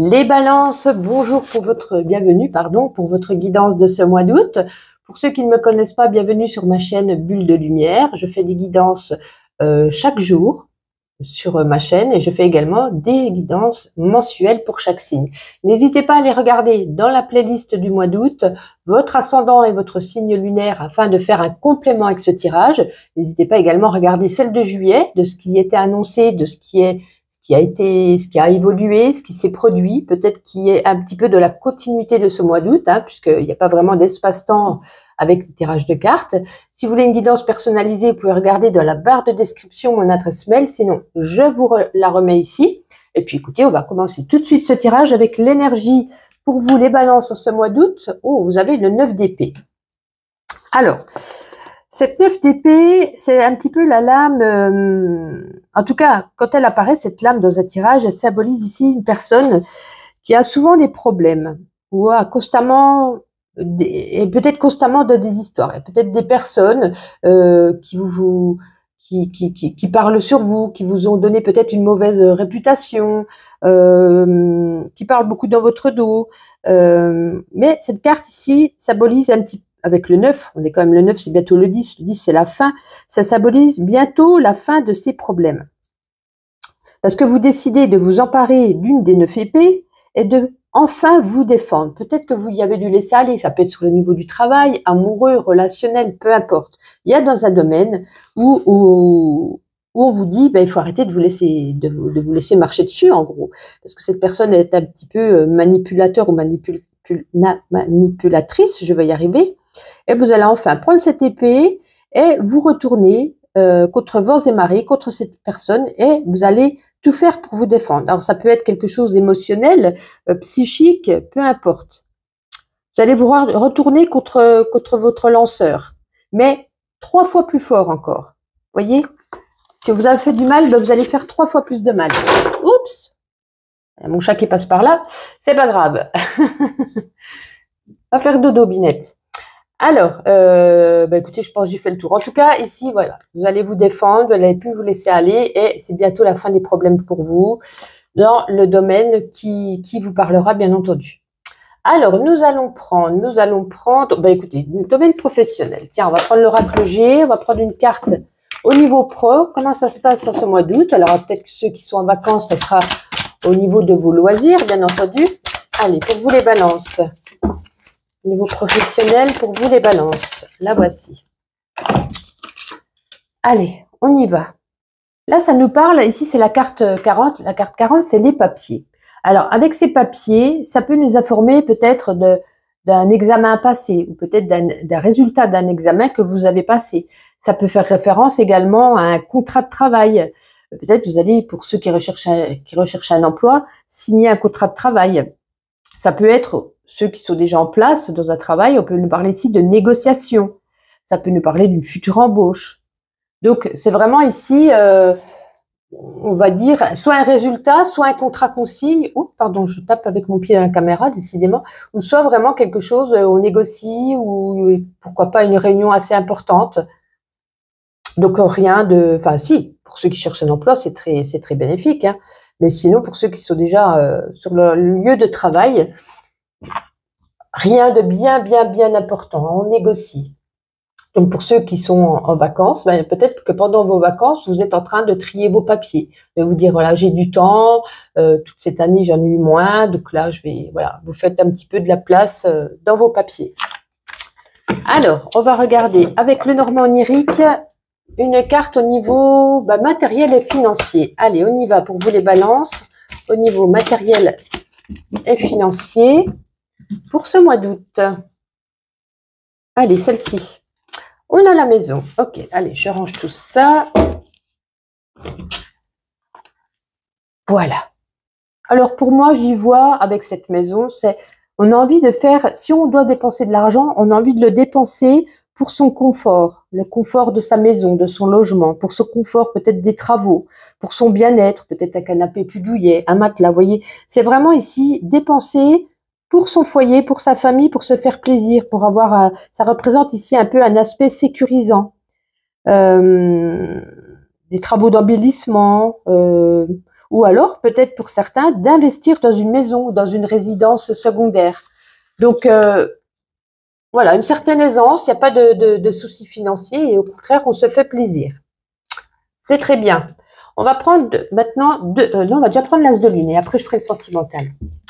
Les balances, bonjour pour votre bienvenue, pardon, pour votre guidance de ce mois d'août. Pour ceux qui ne me connaissent pas, bienvenue sur ma chaîne Bulle de Lumière. Je fais des guidances chaque jour sur ma chaîne et je fais également des guidances mensuelles pour chaque signe. N'hésitez pas à les regarder dans la playlist du mois d'août, votre ascendant et votre signe lunaire afin de faire un complément avec ce tirage. N'hésitez pas également à regarder celle de juillet, de ce qui était annoncé, de ce qui a évolué, ce qui s'est produit, peut-être qui est un petit peu de la continuité de ce mois d'août, puisqu'il n'y a pas vraiment d'espace-temps avec les tirages de cartes. Si vous voulez une guidance personnalisée, vous pouvez regarder dans la barre de description mon adresse mail, sinon je vous la remets ici. Et puis écoutez, on va commencer tout de suite ce tirage avec l'énergie pour vous les balances en ce mois d'août. Oh, vous avez le 9 d'épée. Alors, cette 9 d'épée, c'est un petit peu la lame, en tout cas, quand elle apparaît, cette lame dans un tirage, elle symbolise ici une personne qui a souvent des problèmes, ou a constamment, et peut-être constamment de des histoires, et peut-être des personnes qui parlent sur vous, qui vous ont donné peut-être une mauvaise réputation, qui parlent beaucoup dans votre dos. Mais cette carte ici symbolise un petit peu, avec le 9, on est quand même le 9, c'est bientôt le 10 c'est la fin, ça symbolise bientôt la fin de ces problèmes. Parce que vous décidez de vous emparer d'une des 9 épées et de enfin vous défendre. Peut-être que vous y avez dû laisser aller, ça peut être sur le niveau du travail, amoureux, relationnel, peu importe. Il y a dans un domaine où on vous dit, il faut arrêter de vous laisser marcher dessus, en gros. Parce que cette personne est un petit peu manipulateur ou manipulatrice, je vais y arriver. Et vous allez enfin prendre cette épée et vous retourner contre vents et marées, contre cette personne, et vous allez tout faire pour vous défendre. Alors ça peut être quelque chose d'émotionnel, psychique, peu importe. Vous allez vous retourner contre votre lanceur, mais 3 fois plus fort encore. Voyez, si vous avez fait du mal, vous allez faire 3 fois plus de mal. Oups, mon chat qui passe par là, c'est pas grave. Va faire dodo, Binette. Alors, écoutez, je pense que j'ai fait le tour. En tout cas, ici, voilà, vous allez vous défendre, vous n'allez plus vous laisser aller et c'est bientôt la fin des problèmes pour vous dans le domaine qui vous parlera, bien entendu. Alors, nous allons prendre, écoutez, le domaine professionnel. Tiens, on va prendre l'oracle G, on va prendre une carte au niveau pro. Comment ça se passe en ce mois d'août? Alors, peut-être que ceux qui sont en vacances, ça sera au niveau de vos loisirs, bien entendu. Allez, pour vous les balances. Niveau professionnel, pour vous les balances. La voici. Allez, on y va. Là, ça nous parle, ici c'est la carte 40. La carte 40, c'est les papiers. Alors, avec ces papiers, ça peut nous informer peut-être d'un examen passé ou peut-être d'un résultat d'un examen que vous avez passé. Ça peut faire référence également à un contrat de travail. Peut-être vous allez, pour ceux qui recherchent un emploi, signer un contrat de travail. Ça peut être ceux qui sont déjà en place dans un travail, on peut nous parler ici de négociation. Ça peut nous parler d'une future embauche. Donc, c'est vraiment ici, on va dire, soit un résultat, soit un contrat qu'on signe. Oh, pardon, je tape avec mon pied dans la caméra, décidément. Ou soit vraiment quelque chose, on négocie, ou pourquoi pas une réunion assez importante. Donc, rien de... Enfin, si, pour ceux qui cherchent un emploi, c'est très bénéfique. Mais sinon, pour ceux qui sont déjà sur le lieu de travail, rien de bien important, on négocie. Donc pour ceux qui sont en vacances, peut-être que pendant vos vacances, vous êtes en train de trier vos papiers, de vous dire voilà, j'ai du temps, toute cette année j'en ai eu moins, donc là vous faites un petit peu de la place dans vos papiers. Alors, on va regarder avec le Normand onirique une carte au niveau matériel et financier. Allez, on y va pour vous les balances au niveau matériel et financier pour ce mois d'août. Allez, celle-ci. On a la maison. Ok, allez, je range tout ça. Voilà. Alors, pour moi, j'y vois, avec cette maison, on a envie de faire, si on doit dépenser de l'argent, on a envie de le dépenser pour son confort, le confort de sa maison, de son logement, pour son confort peut-être des travaux, pour son bien-être, peut-être un canapé plus douillet, un matelas, vous voyez. C'est vraiment ici dépenser pour son foyer, pour sa famille, pour se faire plaisir, pour avoir, ça représente ici un peu un aspect sécurisant. Des travaux d'embellissement, ou alors peut-être pour certains d'investir dans une maison, dans une résidence secondaire. Donc voilà, une certaine aisance, il n'y a pas de soucis financiers et au contraire, on se fait plaisir. C'est très bien. On va prendre maintenant non, on va déjà prendre l'as de lune et après je ferai le sentimental.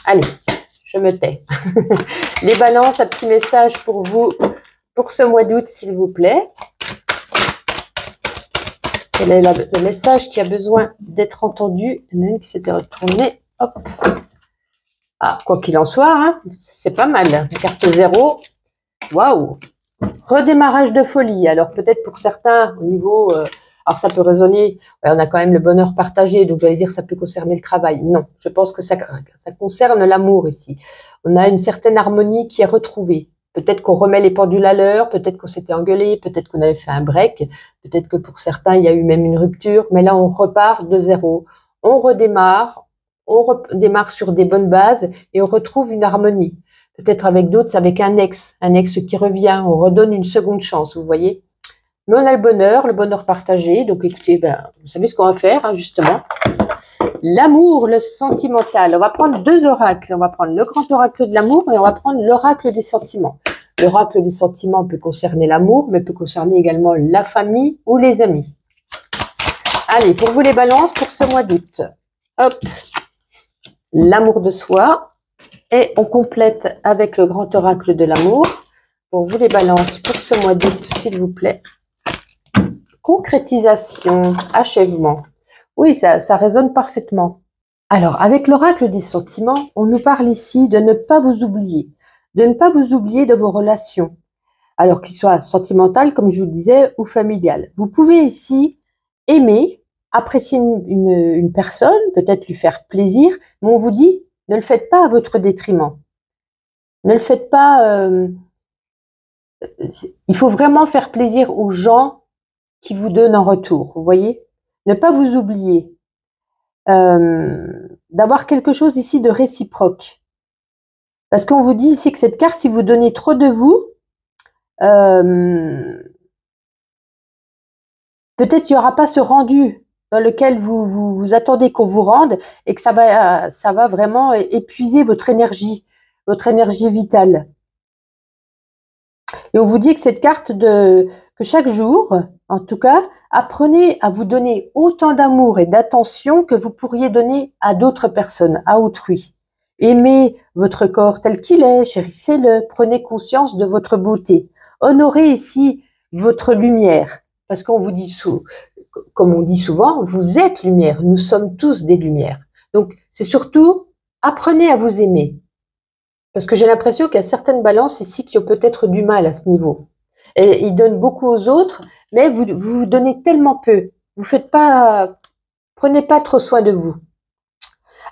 Allez, je me tais. Les balances, un petit message pour vous pour ce mois d'août, s'il vous plaît. Quel est le message qui a besoin d'être entendu? Il y en a une qui s'était retournée. Hop. Ah, quoi qu'il en soit, hein, c'est pas mal. Carte 0. Waouh! Redémarrage de folie. Alors peut-être pour certains, au niveau... alors ça peut résonner, ouais, on a quand même le bonheur partagé, donc j'allais dire ça peut concerner le travail. Non, je pense que ça concerne l'amour ici. On a une certaine harmonie qui est retrouvée. Peut-être qu'on remet les pendules à l'heure, peut-être qu'on s'était engueulé, peut-être qu'on avait fait un break, peut-être que pour certains, il y a eu même une rupture, mais là, on repart de zéro. On redémarre sur des bonnes bases et on retrouve une harmonie. Peut-être avec d'autres, c'est avec un ex qui revient, on redonne une seconde chance, vous voyez. Mais on a le bonheur partagé. Donc écoutez, vous savez ce qu'on va faire, hein, justement. L'amour, le sentimental. On va prendre deux oracles. On va prendre le grand oracle de l'amour et on va prendre l'oracle des sentiments. L'oracle des sentiments peut concerner l'amour, mais peut concerner également la famille ou les amis. Allez, pour vous les balances, pour ce mois d'août. Hop, l'amour de soi. Et on complète avec le grand oracle de l'amour. Pour vous les balances, pour ce mois d'août, s'il vous plaît. Concrétisation, achèvement. Oui, ça résonne parfaitement. Alors, avec l'oracle des sentiments, on nous parle ici de ne pas vous oublier. De ne pas vous oublier de vos relations. Alors qu'ils soient sentimentales, comme je vous le disais, ou familiales. Vous pouvez ici aimer, apprécier une personne, peut-être lui faire plaisir, mais on vous dit, ne le faites pas à votre détriment. Ne le faites pas... il faut vraiment faire plaisir aux gens qui vous donnent en retour, vous voyez. Ne pas vous oublier. D'avoir quelque chose ici de réciproque. Parce qu'on vous dit ici que cette carte, si vous donnez trop de vous, peut-être qu'il n'y aura pas ce rendu dans lequel vous attendez qu'on vous rende et que ça va vraiment épuiser votre énergie vitale. Et on vous dit que cette carte que chaque jour, en tout cas, apprenez à vous donner autant d'amour et d'attention que vous pourriez donner à d'autres personnes, à autrui. Aimez votre corps tel qu'il est, chérissez-le, prenez conscience de votre beauté. Honorez ici votre lumière, parce qu'on vous dit, comme on dit souvent, vous êtes lumière, nous sommes tous des lumières. Donc, c'est surtout, apprenez à vous aimer. Parce que j'ai l'impression qu'il y a certaines balances ici qui ont peut-être du mal à ce niveau. Et ils donnent beaucoup aux autres, mais vous donnez tellement peu. Prenez pas trop soin de vous.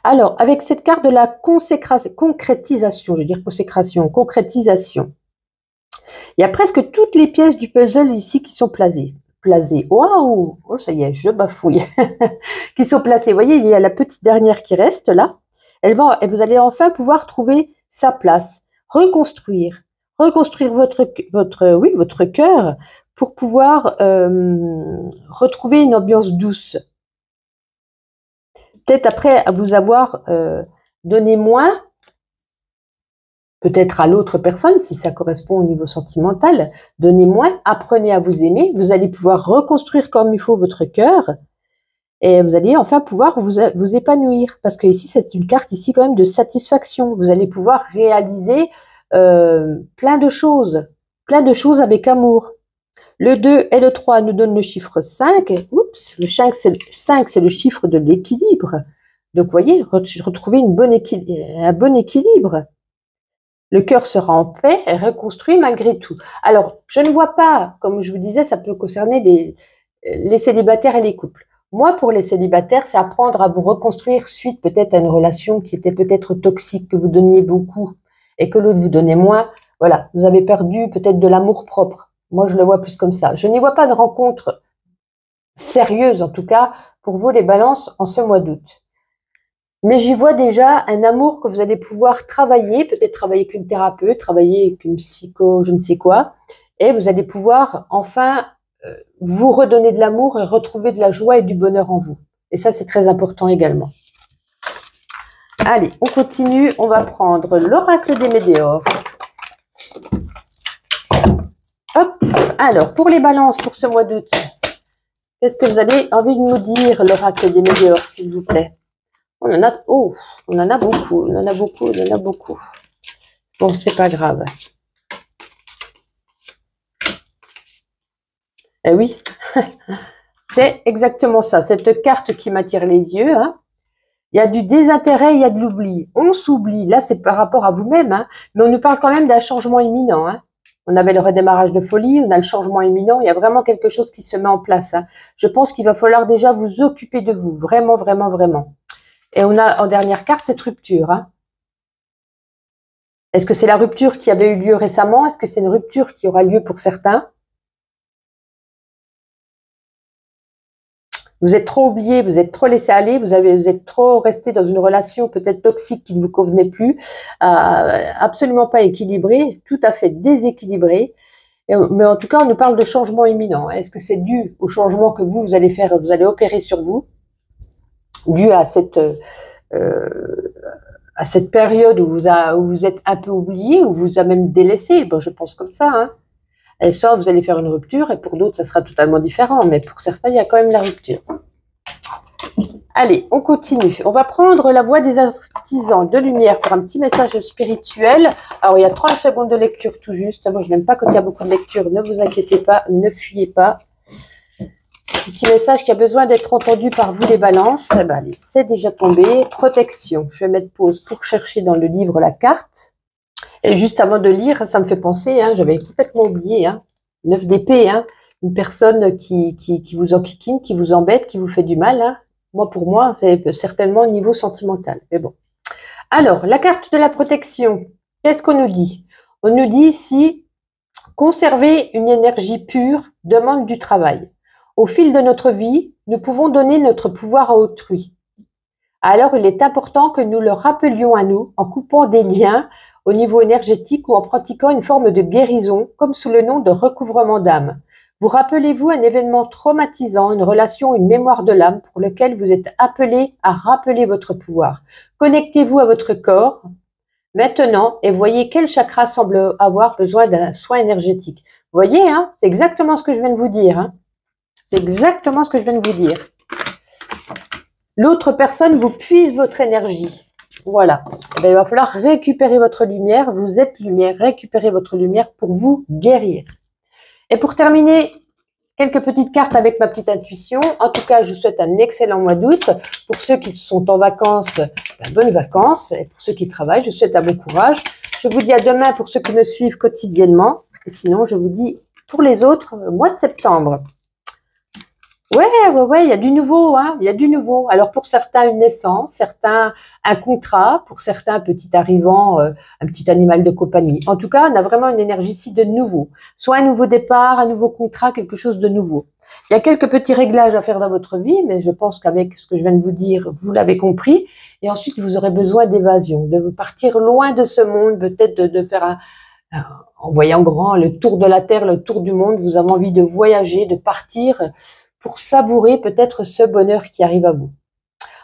Alors, avec cette carte de la concrétisation, je veux dire concrétisation, il y a presque toutes les pièces du puzzle ici qui sont placées. Waouh! Oh, ça y est, je bafouille. Qui sont placées. Vous voyez, il y a la petite dernière qui reste là. Et vous allez enfin pouvoir trouver sa place. Reconstruire votre cœur pour pouvoir retrouver une ambiance douce. Peut-être après vous avoir donné moins, peut-être à l'autre personne, si ça correspond au niveau sentimental, donnez moins, apprenez à vous aimer, vous allez pouvoir reconstruire comme il faut votre cœur, et vous allez enfin pouvoir vous épanouir, parce que ici, c'est une carte ici quand même de satisfaction, vous allez pouvoir réaliser plein de choses avec amour. Le 2 et le 3 nous donnent le chiffre 5, le 5 c'est le chiffre de l'équilibre, donc vous voyez, retrouver un bon équilibre. Le cœur sera en paix et reconstruit malgré tout. Alors, je ne vois pas, comme je vous disais, ça peut concerner les célibataires et les couples. Moi, pour les célibataires, c'est apprendre à vous reconstruire suite peut-être à une relation qui était peut-être toxique, que vous donniez beaucoup et que l'autre vous donnait moins. Voilà, vous avez perdu peut-être de l'amour propre. Moi, je le vois plus comme ça. Je n'y vois pas de rencontre sérieuse, en tout cas, pour vous les balances en ce mois d'août. Mais j'y vois déjà un amour que vous allez pouvoir travailler, peut-être travailler avec une thérapeute, travailler avec une psycho, je ne sais quoi, et vous allez pouvoir enfin vous redonner de l'amour et retrouver de la joie et du bonheur en vous. Et ça, c'est très important également. Allez, on continue. On va prendre l'oracle des météores. Hop. Alors, pour les balances, pour ce mois d'août, qu'est-ce que vous avez envie de nous dire, l'oracle des météores, s'il vous plaît? On en a beaucoup, on en a beaucoup. Bon, c'est pas grave. Eh oui, c'est exactement ça. Cette carte qui m'attire les yeux, hein. Il y a du désintérêt, il y a de l'oubli. On s'oublie. Là, c'est par rapport à vous-même, hein. Mais on nous parle quand même d'un changement imminent, hein. On avait le redémarrage de folie, on a le changement imminent. Il y a vraiment quelque chose qui se met en place, hein. Je pense qu'il va falloir déjà vous occuper de vous. Vraiment, vraiment, vraiment. Et on a en dernière carte cette rupture, hein. Est-ce que c'est la rupture qui avait eu lieu récemment? Est-ce que c'est une rupture qui aura lieu pour certains? Vous êtes trop oublié, vous êtes trop laissé aller, vous êtes trop resté dans une relation peut-être toxique qui ne vous convenait plus, absolument pas équilibrée, tout à fait déséquilibrée. Mais en tout cas, on nous parle de changement imminent. Est-ce que c'est dû au changement que vous allez faire, vous allez opérer sur vous, dû à cette période où vous êtes un peu oublié, où vous a même délaissé? Bon, je pense comme ça, hein. Et soit vous allez faire une rupture, et pour d'autres, ça sera totalement différent. Mais pour certains, il y a quand même la rupture. Allez, on continue. On va prendre la voix des artisans de lumière pour un petit message spirituel. Alors, il y a 30 secondes de lecture tout juste. Moi, je n'aime pas quand il y a beaucoup de lecture. Ne vous inquiétez pas, ne fuyez pas. Petit message qui a besoin d'être entendu par vous, les balances. Eh ben, allez, c'est déjà tombé. Protection. Je vais mettre pause pour chercher dans le livre la carte. Et juste avant de lire, ça me fait penser, hein, j'avais complètement oublié, hein, 9 d'épée, hein, une personne qui vous enquiquine, qui vous embête, qui vous fait du mal, hein. Moi, pour moi, c'est certainement au niveau sentimental. Mais bon. Alors, la carte de la protection, qu'est-ce qu'on nous dit? On nous dit ici, conserver une énergie pure demande du travail. Au fil de notre vie, nous pouvons donner notre pouvoir à autrui. Alors, il est important que nous le rappelions à nous en coupant des liens au niveau énergétique ou en pratiquant une forme de guérison, comme sous le nom de recouvrement d'âme. Vous rappelez-vous un événement traumatisant, une relation, une mémoire de l'âme pour lequel vous êtes appelé à rappeler votre pouvoir. Connectez-vous à votre corps maintenant et voyez quel chakra semble avoir besoin d'un soin énergétique. Vous voyez, hein, c'est exactement ce que je viens de vous dire, hein. C'est exactement ce que je viens de vous dire. L'autre personne vous puise votre énergie. Voilà. Eh bien, il va falloir récupérer votre lumière. Vous êtes lumière. Récupérez votre lumière pour vous guérir. Et pour terminer, quelques petites cartes avec ma petite intuition. En tout cas, je vous souhaite un excellent mois d'août. Pour ceux qui sont en vacances, bonnes vacances. Et pour ceux qui travaillent, je vous souhaite un bon courage. Je vous dis à demain pour ceux qui me suivent quotidiennement. Et sinon, je vous dis pour les autres, mois de septembre. Ouais, il y a du nouveau, hein, il y a du nouveau. Alors pour certains, une naissance, certains, un contrat, pour certains, un petit arrivant, un petit animal de compagnie. En tout cas, on a vraiment une énergie ici de nouveau. Soit un nouveau départ, un nouveau contrat, quelque chose de nouveau. Il y a quelques petits réglages à faire dans votre vie, mais je pense qu'avec ce que je viens de vous dire, vous l'avez compris. Et ensuite, vous aurez besoin d'évasion, de vous partir loin de ce monde, peut-être de faire en voyant grand, le tour de la Terre, le tour du monde. Vous avez envie de voyager, de partir, pour savourer peut-être ce bonheur qui arrive à vous.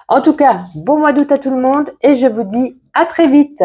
En tout cas, bon mois d'août à tout le monde et je vous dis à très vite.